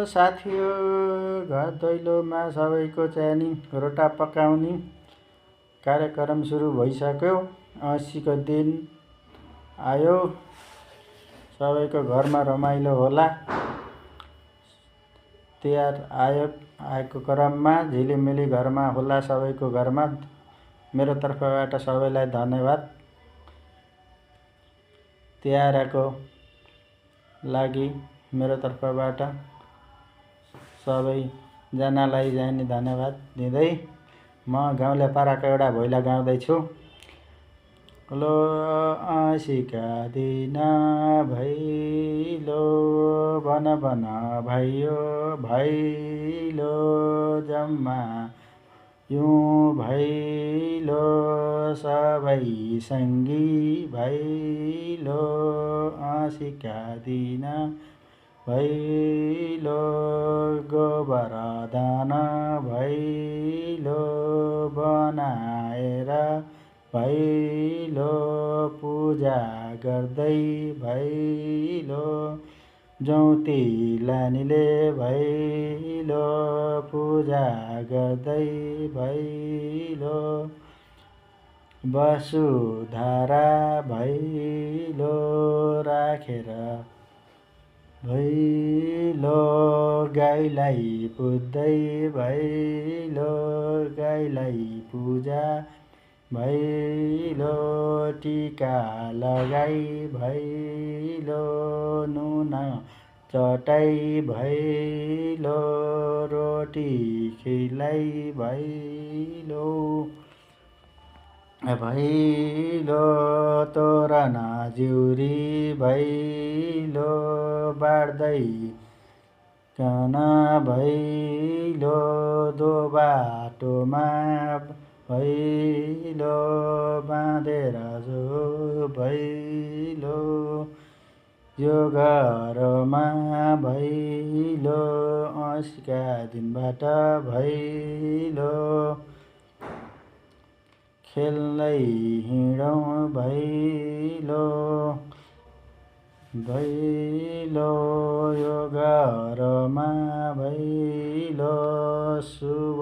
साथी हो घर दैलोमा सबैको च्यानी रोटा पकाउने कार्यक्रम सुरु भइसक्यो। 80 को दिन आयो, सबैको घरमा रमाइलो होला। तिहार आएको क्रममा झिलिमिली घरमा होला सबैको घरमा। मेरो तर्फबाट सबैलाई धन्यवाद। तिहारको लागि मेरो तर्फबाट सबैजनालाई धन्यवाद दिँदै म गाउँले पाराको एउटा भैला गाउँदैछु। लो 80 का दिन भैलो बन बन भैयो भैलो जम्मा यूं भैलो सबै सँगी भैलो 80 का दिन भैलो गोबर दान भैलो बनाएर भैलो पूजा गर्दै भैलो जौती लानीले भैलो पूजा गर्दै भैलो वसुधारा भैलो राखेर भैलो गाईलाई पुज्दै भैलो गाईलाई पूजा भैलो टीका लगाई भैलो नुन चटाई भैलो रोटी खिलाई भैलो भैलो तोरण जिउरी भैलो बाड्दै काना भैलो दो बाटोमा भैलो बाँधेर जो भैलो यो घरमा भैलो 80 का दिनबाट भैलो खेल्दै हिँडौँ भैलो भैलो यो घरमा भैलो शुभ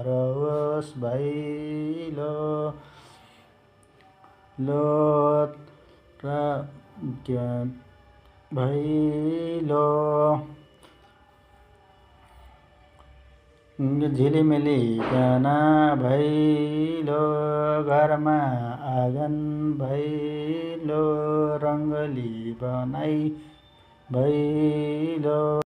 रहोस् भैलो लो भैलो झिलिमिली गाना भैलो घरमा आँगन भैलो रङ्गली बनाई भैलो